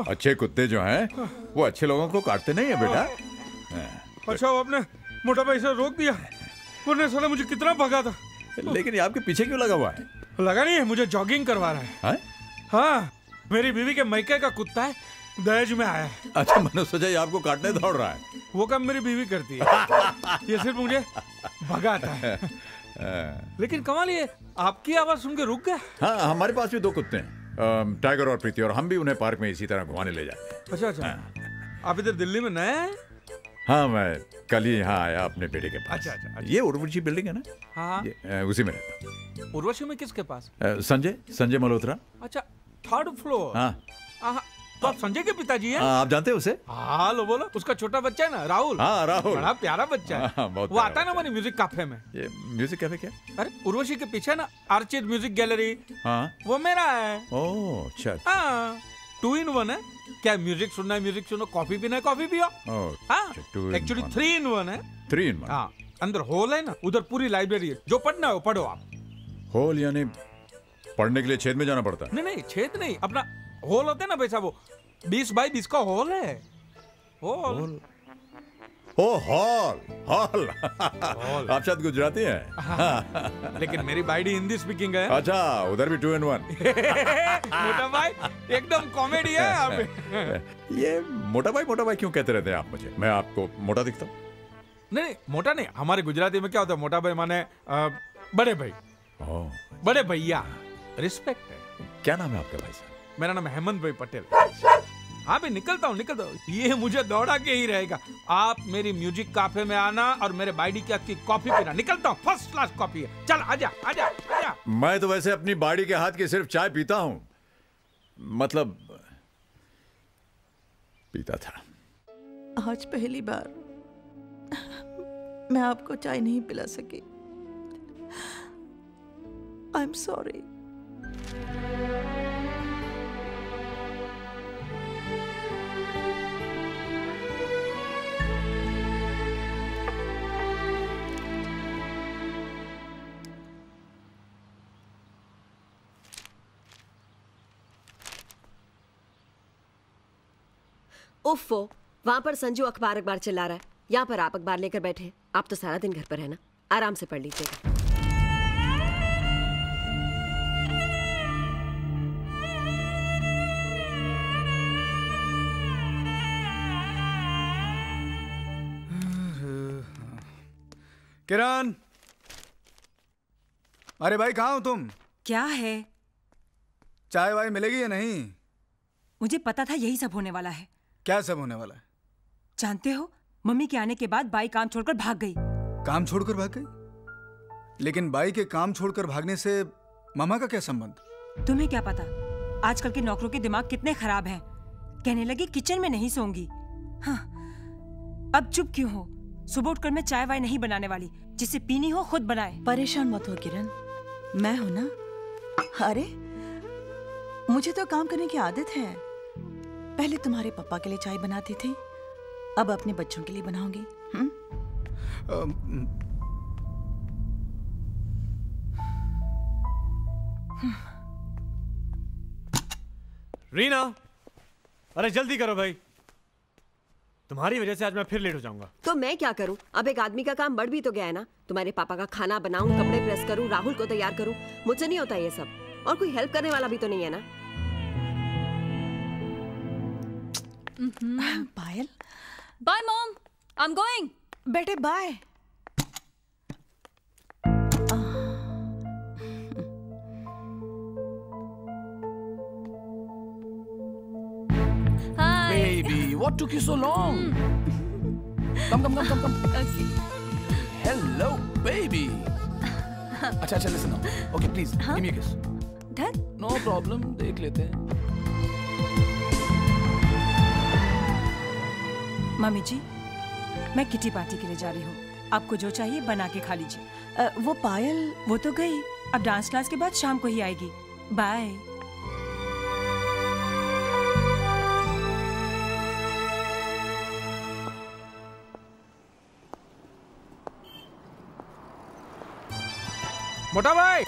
अच्छे कुत्ते जो हैं वो अच्छे लोगों को काटते नहीं है बेटा। अच्छा, वो आपने मोटा भाई से रोक दिया, वरना साला मुझे कितना भगा था। लेकिन ये आपके पीछे क्यों लगा हुआ है? लगा नहीं है, मुझे जॉगिंग करवा रहा है। हाँ, मेरी बीवी के मैके का कुत्ता है, दहेज में आया है। अच्छा, मैंने सोचा ये आपको काटने दौड़ रहा है। वो काम मेरी बीवी करती है, ये सिर्फ मुझे भगाता है। लेकिन कमाल ये आपकी आवाज सुन के रुक गया। हाँ, हमारे पास भी 2 कुत्ते हैं, टाइगर और प्रीति, और हम भी उन्हें पार्क में इसी तरह घुमाने ले जाते हैं। अच्छा अच्छा, आप इधर दिल्ली में नए हैं? हाँ, मैं कल ही यहाँ आया अपने बेटे के पास। अच्छा अच्छा, ये उर्वशी बिल्डिंग है ना? हाँ, उसी में रहता। उर्वशी में किसके पास? संजय मल्होत्रा। अच्छा, 3rd फ्लोर। हाँ, तो आप संजय के पिताजी हैं? आप जानते हैं उसे? हाँ, लो बोलो, उसका छोटा बच्चा है ना, राहुल। हाँ, राहुल बड़ा प्यारा बच्चा है। बहुत वो आता है ना हमारी म्यूजिक कैफे में। ये म्यूजिक कैफे क्या? अरे उर्वशी के पीछे ना आर्चिड म्यूजिक गैलरी। हाँ, वो मेरा है। ओह अच्छा। हाँ, 2 in 1 है। क्या म्यूजिक सुनना है म्यूजिक सुनो, कॉफी पीना है कॉफी पियो। हाँ, एक्चुअली 3 in 1 है। 3 in 1। हाँ, अंदर हॉल है ना, उधर पूरी लाइब्रेरी है, जो पढ़ना है वो पढ़ो आप। हॉल यानी पढ़ने के लिए छेद में जाना पड़ता है? नहीं, छेद नहीं, अपना हॉल होता है ना वैसा, वो 20 बाई 20 का हॉल है। हॉल। ओ हॉल। आप शायद गुजराती हैं। लेकिन मेरी बाइडी हिंदी स्पीकिंग है। अच्छा, उधर भी 2 in 1। मोटा भाई एकदम कॉमेडी है आप। ये मोटा भाई क्यों कहते रहते हैं आप मुझे? मैं आपको मोटा दिखता हूँ? नहीं, मोटा नहीं, हमारे गुजराती में क्या होता है, मोटा भाई माने बड़े भाई, बड़े भैया, रिस्पेक्ट है। क्या नाम है आपका भाई साहब? मेरा नाम हेमंत भाई पटेल। हाँ भाई, निकलता हूँ। ये मुझे दौड़ा के ही रहेगा। आप मेरी म्यूजिक कैफे में आना और मेरे बाइडी की कॉफी पीना। निकलता हूँ, फर्स्ट क्लास कॉफी है। चल आजा आजा आजा। मैं तो वैसे अपनी बाड़ी के हाथ की सिर्फ चाय पीता हूँ, मतलब पीता था। आज पहली बार मैं आपको चाय नहीं पिला सकी। I am sorry. उफ़ो, वहां पर संजू अखबार चिल्ला रहा है, यहाँ पर आप अखबार लेकर बैठे हैं। आप तो सारा दिन घर पर है ना, आराम से पढ़ लीजिएगा। किरण, अरे भाई कहाँ हो तुम? क्या है? चाय वाय मिलेगी या नहीं? मुझे पता था यही सब होने वाला है। क्या सब होने वाला है? जानते हो, मम्मी के आने के बाद बाई काम छोड़कर भाग गई। काम छोड़कर भाग गई? लेकिन बाई के काम छोड़कर भागने से मामा का क्या संबंध? तुम्हें क्या पता आजकल के नौकरों के दिमाग कितने खराब हैं। कहने लगी किचन में नहीं सोऊंगी। हाँ, अब चुप क्यों हो? सुबह उठकर मैं चाय वाय नहीं बनाने वाली, जिसे पीनी हो खुद बनाए। परेशान मत हो किरण, मैं हूं ना। अरे मुझे तो काम करने की आदत है। पहले तुम्हारे पापा के लिए चाय बनाती थी, अब अपने बच्चों के लिए बनाऊंगी। रीना, अरे जल्दी करो भाई, तुम्हारी वजह से आज मैं फिर लेट हो जाऊंगा। तो मैं क्या करूं? अब एक आदमी का काम बढ़ भी तो गया है ना। तुम्हारे पापा का खाना बनाऊं, कपड़े प्रेस करूं, राहुल को तैयार करूं, मुझसे नहीं होता ये सब। और कोई हेल्प करने वाला भी तो नहीं है ना। Payal, bye mom, I am going. बेटे bye. Baby, what took you so long? Come. Okay. Hello, baby. अच्छा, listen now. Okay, please, give me a kiss. Dad? No problem, देख लेते हैं। मम्मी जी, मैं किटी पार्टी के लिए जा रही हूँ। आपको जो चाहिए बना के खा लीजिए। वो पायल, वो तो गई, अब डांस क्लास के बाद शाम को ही आएगी। बाय। मोटा भाई,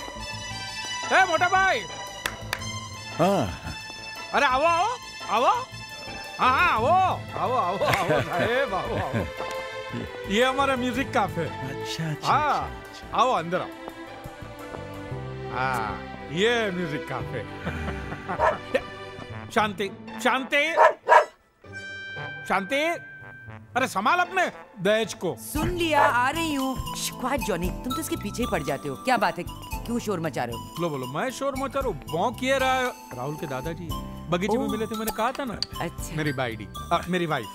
ए मोटा भाई। हाँ, अरे आओ आओ आओ, हाँ आओ आओ आओ आओ साहेब आओ आओ। ये हमारा म्यूजिक कैफे। अच्छा हाँ आओ अंदर आओ। हाँ ये म्यूजिक कैफे। शांति शांति शांति, अरे संभाल अपने दहेज को। सुन लिया, आ रही हूँ। क्वाइट जॉनी, तुम तो इसके पीछे ही पड़ जाते हो। क्या बात है, क्यों शोर मचा रहे हो? बोलो बोलो, मैं शोर मचा रहा हूँ? भौंक ये रहा है। राहुल के दादाजी बगीचे में मिले थे, मैंने कहा था ना। अच्छा। मेरी बाइडी, मेरी वाइफ।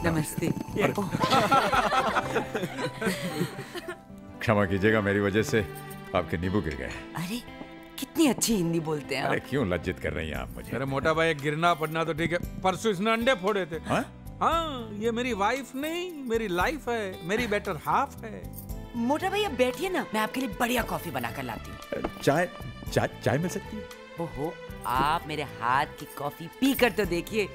नमस्ते। क्षमा कीजिएगा, मेरी वजह से आपके नींबू गिर गए। अरे कितनी अच्छी हिंदी बोलते हैं अरे आप। क्यों लज्जित कर रही हैं आप मुझे? अरे मोटा भाई, गिरना पड़ना तो ठीक है, परसों इसने अंडे फोड़े थे। हाँ? हाँ, ये मेरी वाइफ नहीं, मेरी लाइफ है, मेरी बेटर हाफ है। मोटा भाई अब बैठिए ना, मैं आपके लिए बढ़िया कॉफी बना कर लाती हूँ। चाय चाय चाय मिल सकती है? ओहो, आप मेरे हाथ की कॉफी पी कर तो देखिए।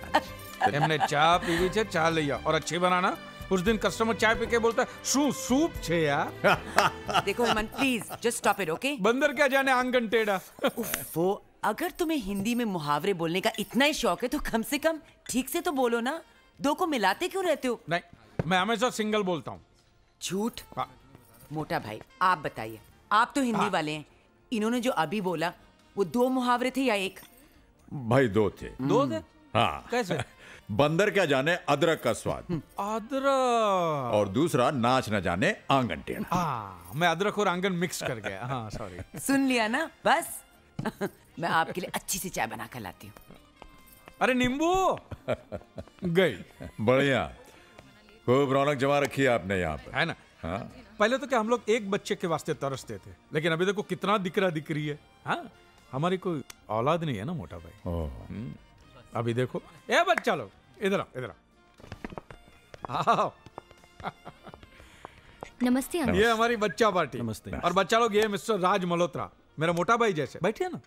हमने चाय पीवी छे, चाय लिया और अच्छी बनाना। उस दिन कस्टमर चाय पी के बोलता है सूप छे यार। देखो Hemant, please just stop it, okay? बंदर क्या जाने आंगन टेढ़ा। वो अगर तुम्हें हिंदी में मुहावरे बोलने का इतना ही शौक है तो कम से कम ठीक से तो बोलो ना। दो को मिलाते क्यों रहते हो? नहीं, मैं हमेशा सिंगल बोलता हूँ। झूठ। हाँ। मोटा भाई आप बताइए, आप तो हिंदी वाले हैं, इन्होंने जो अभी बोला वो दो मुहावरे थे या एक? भाई दो थे। दो थे? हाँ। कैसे? बंदर क्या जाने अदरक का स्वाद, अदरक। और दूसरा नाच न जाने आंगन टेढ़ा। हाँ, मैं अदरक और आंगन मिक्स कर गया। हाँ सॉरी। सुन लिया ना बस। मैं आपके लिए अच्छी सी चाय बना कर लाती हूँ। अरे नींबू गई। बढ़िया, खूब रौनक जमा रखी है आपने यहाँ पर, है ना? हाँ। पहले तो क्या हम लोग एक बच्चे के वास्ते तरसते थे, लेकिन अभी देखो कितना दिकरा दिकरी है। हाँ, हमारी कोई औलाद नहीं है ना मोटा भाई। अभी देखो, ए बच्चा लोग इधर आओ, इधर आओ। नमस्ते अंकल। ये हमारी बच्चा पार्टी। नमस्ते। और बच्चा लोग ये मिस्टर राज मल्होत्रा, मेरा मोटा भाई जैसे। बैठिए ना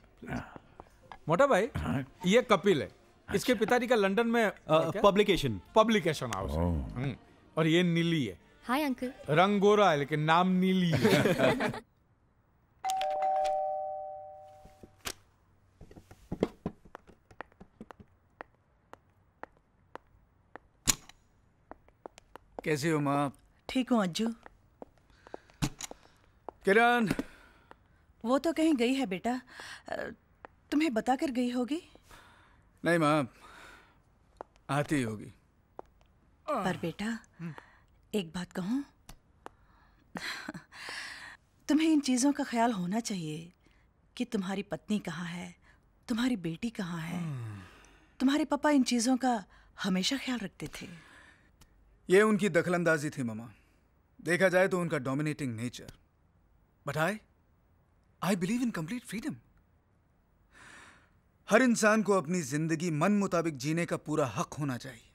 मोटा भाई। ये कपिल है, इसके पिताजी का लंदन में पब्लिकेशन हाउस है। और ये नीली है। Hi uncle. रंग गोरा है लेकिन नाम नीली है। कैसी हो माँ? ठीक हूँ अज्जू। किरण, वो तो कहीं गई है बेटा, तुम्हें बता कर गई होगी। नहीं माँ, आती होगी। पर बेटा एक बात कहूँ, तुम्हें इन चीज़ों का ख्याल होना चाहिए कि तुम्हारी पत्नी कहाँ है, तुम्हारी बेटी कहाँ है। तुम्हारे पापा इन चीज़ों का हमेशा ख्याल रखते थे। ये उनकी दखलंदाजी थी मामा, देखा जाए तो उनका dominating nature. But I believe in complete freedom. हर इंसान को अपनी जिंदगी मन मुताबिक जीने का पूरा हक होना चाहिए।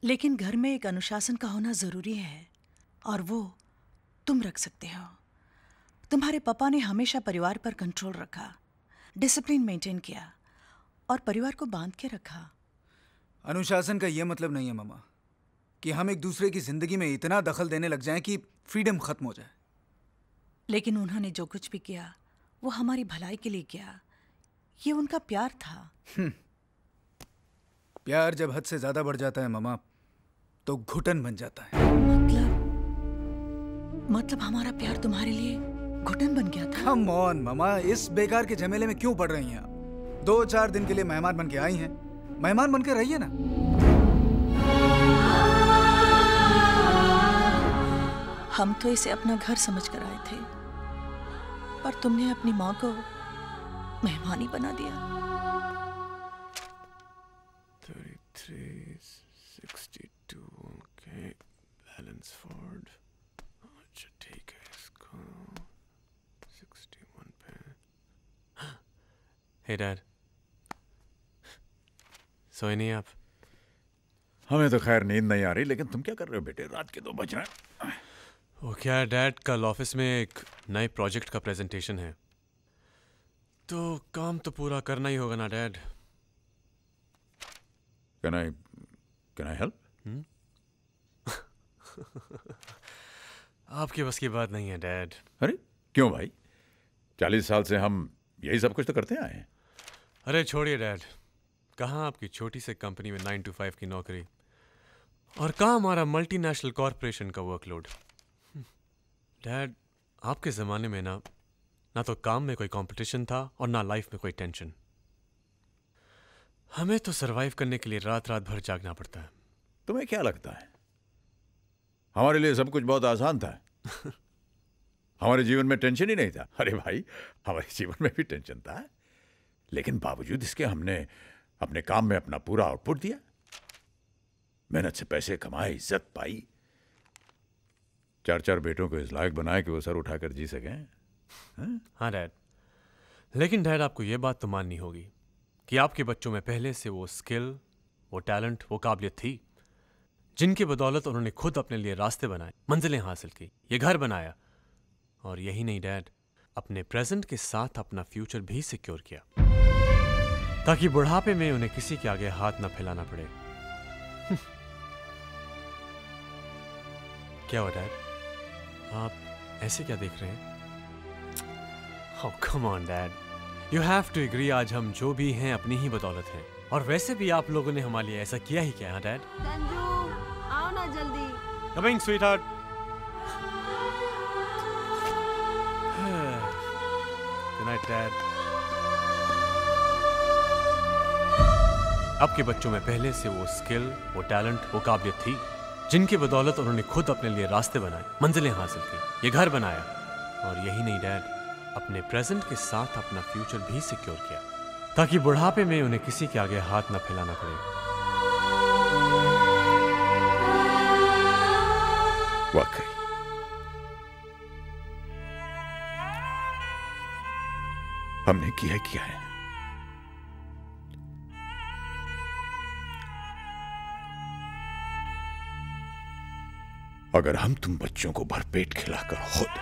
लेकिन घर में एक अनुशासन का होना जरूरी है, और वो तुम रख सकते हो। तुम्हारे पापा ने हमेशा परिवार पर कंट्रोल रखा, डिसिप्लिन मेंटेन किया और परिवार को बांध के रखा। अनुशासन का यह मतलब नहीं है मामा कि हम एक दूसरे की जिंदगी में इतना दखल देने लग जाएं कि फ्रीडम खत्म हो जाए। लेकिन उन्होंने जो कुछ भी किया वो हमारी भलाई के लिए किया। ये उनका प्यार था। प्यार जब हद से ज्यादा बढ़ जाता है मामा तो घुटन बन जाता है। मतलब हमारा प्यार तुम्हारे लिए घुटन बन गया था? कम ऑन मामा, इस बेकार के झमेले में क्यों पड़ रही हैं आप? 2-4 दिन के लिए मेहमान बन के आई हैं, मेहमान बन के रहिए ना। हम तो इसे अपना घर समझ कर आए थे, पर तुमने अपनी माँ को मेहमान ही बना दिया। 33, 62, okay, बैलेंस फोर्ड। अच्छा ठीक है, इसको 61 पे। हे डैड, सोए नहीं आप? हमें तो खैर नींद नहीं आ रही, लेकिन तुम क्या कर रहे हो बेटे? रात के 2 बज रहे हैं। वो क्या डैड, कल ऑफिस में एक नए प्रोजेक्ट का प्रेजेंटेशन है, तो काम तो पूरा करना ही होगा ना डैड। Can I help? आपकी बस की बात नहीं है डैड। अरे क्यों भाई, 40 साल से हम यही सब कुछ तो करते आए हैं। अरे छोड़िए डैड, कहाँ आपकी छोटी सी कंपनी में 9 to 5 की नौकरी और कहाँ हमारा मल्टीनेशनल कॉरपोरेशन का वर्कलोड। डैड, आपके ज़माने में ना तो काम में कोई कंपटीशन था और ना लाइफ में कोई टेंशन। हमें तो सरवाइव करने के लिए रात रात भर जागना पड़ता है। तुम्हें क्या लगता है हमारे लिए सब कुछ बहुत आसान था? हमारे जीवन में टेंशन ही नहीं था। अरे भाई, हमारे जीवन में भी टेंशन था, लेकिन बावजूद इसके हमने अपने काम में अपना पूरा आउटपुट दिया, मेहनत से पैसे कमाए, इज्जत पाई, 4 बेटों को इस लायक बनाए कि वो सर उठाकर जी सकें। हाँ डैड, लेकिन डैड आपको ये बात तो माननी होगी कि आपके बच्चों में पहले से वो स्किल, वो टैलेंट, वो काबिलियत थी जिनकी बदौलत उन्होंने खुद अपने लिए रास्ते बनाए, मंजिलें हासिल की, ये घर बनाया, और यही नहीं डैड, अपने प्रेजेंट के साथ अपना फ्यूचर भी सिक्योर किया ताकि बुढ़ापे में उन्हें किसी के आगे हाथ न फैलाना पड़े। क्या हुआ डैड, आप ऐसे क्या देख रहे हैं? Oh, come on, Dad. You have to agree, आज हम जो भी हैं अपनी ही बदौलत हैं, और वैसे भी आप लोगों ने हमारे लिए ऐसा किया ही क्या है, Dad? संजू, आओ ना जल्दी। Coming, sweetheart. Good night, Dad. आपके बच्चों में पहले से वो स्किल, वो टैलेंट, वो काबिलियत थी जिनकी बदौलत उन्होंने खुद अपने लिए रास्ते बनाए, मंजिलें हासिल की, ये घर बनाया, और यही नहीं डैड, अपने प्रेजेंट के साथ अपना फ्यूचर भी सिक्योर किया ताकि बुढ़ापे में उन्हें किसी के आगे हाथ न फैलाना पड़े। वाकई हमने किया है। अगर हम तुम बच्चों को भरपेट खिलाकर खुद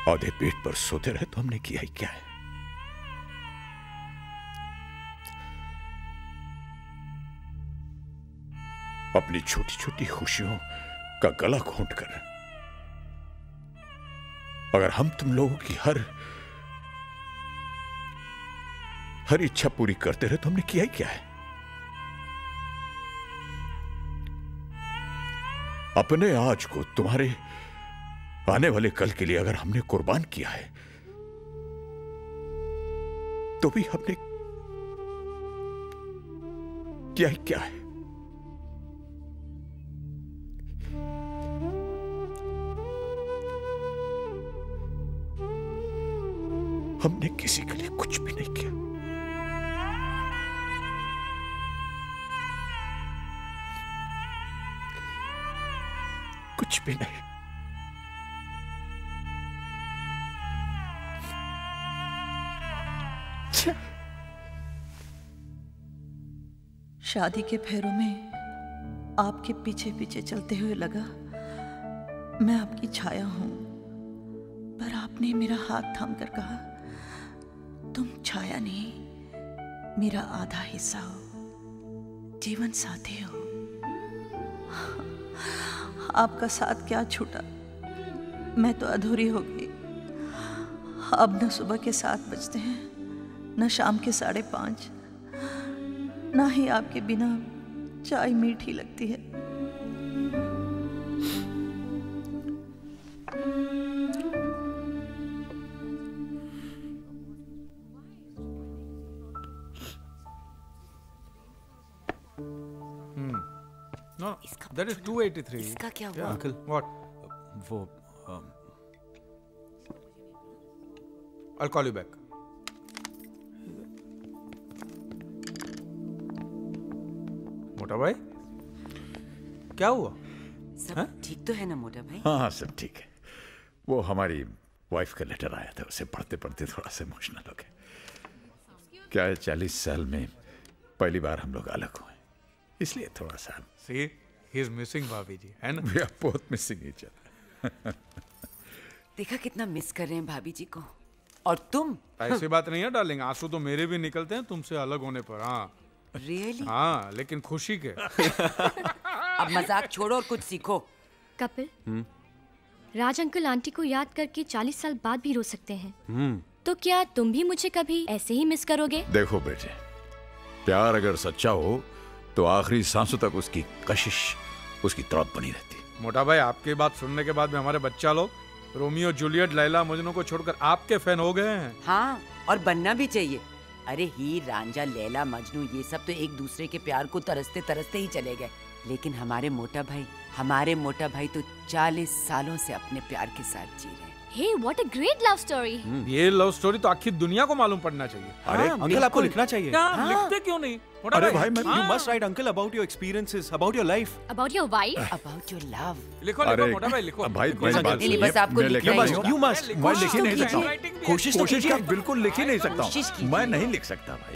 आधे पेट पर सोते रहे तो हमने किया ही क्या है। अपनी छोटी छोटी खुशियों का गला घोंटकर अगर हम तुम लोगों की हर इच्छा पूरी करते रहे तो हमने किया ही क्या है। अपने आज को तुम्हारे आने वाले कल के लिए अगर हमने कुर्बान किया है तो भी हमने किया ही क्या है। हमने किसी के लिए कुछ भी नहीं किया। कुछ भी नहीं। शादी के फेरों में आपके पीछे पीछे चलते हुए लगा मैं आपकी छाया हूं, पर आपने मेरा हाथ थाम कर कहा तुम छाया नहीं, मेरा आधा हिस्सा हो, जीवन साथी हो। आपका साथ क्या छूटा, मैं तो अधूरी हो गई। अब न सुबह के 7 बजते हैं, न शाम के 5:30, ना ही आपके बिना चाय मीठी लगती है। No, that is 283. इसका क्या हुआ? Uncle, what? वो I'll call you back. मोटा भाई, क्या हुआ? सब ठीक तो है ना मोटा भाई? हाँ सब ठीक है। वो हमारी वाइफ का लेटर आया था, उसे पढ़ते पढ़ते थोड़ा सा इमोशनल हो गए। क्या है, 40 साल में पहली बार हम लोग अलग हुए, इसलिए थोड़ा सा। See, he is missing भाभी जी, है ना? We are both missing each other. देखा कितना मिस कर रहे हैं भाभी जी को। और तुम? ऐसी बात नहीं है डार्लिंग, आंसू तो मेरे भी निकलते हैं तुमसे अलग होने पर। हाँ रियली? हाँ, लेकिन खुशी के। अब मजाक छोड़ो और कुछ सीखो। कपिल, राज अंकल आंटी को याद करके 40 साल बाद भी रो सकते हैं। तो क्या तुम भी मुझे कभी ऐसे ही मिस करोगे? देखो बेटे, प्यार अगर सच्चा हो तो आखिरी सांसों तक उसकी कशिश, उसकी तड़प बनी रहती। मोटा भाई, आपकी बात सुनने के बाद में हमारे बच्चा लोग रोमियो जूलियट, लैला मजनू को छोड़कर आपके फैन हो गए हैं। हाँ, और बनना भी चाहिए। अरे हीर रांझा, लैला मजनू, ये सब तो एक दूसरे के प्यार को तरसते तरसते ही चले गए, लेकिन हमारे मोटा भाई तो 40 सालों से अपने प्यार के साथ जी रहे हैं। Hey, what a great love story! ये लव स्टोरी तो आखिरी दुनिया को मालूम पड़ना चाहिए। अरे अंकल, आपको लिखना चाहिए। क्या लिखते क्यों नहीं? मोटा अरे भाई, हाँ। you must write uncle about your experiences, about your life, About your wife? About your love. लिखो लिखो मोटा भाई, लिखो। भाई लिखो, मेरी लिखो। बात नहीं, बस आपको मैं लिखना लिख ही नहीं होगा। you must। मैं लिख ही नहीं कीजिए। सकता हूँ। कोशिश तो कोशिश कीजिए। का बिल्कुल लिख ही नहीं सकता कोशिश हूँ। कीजिए। मैं नहीं लिख सकता भाई।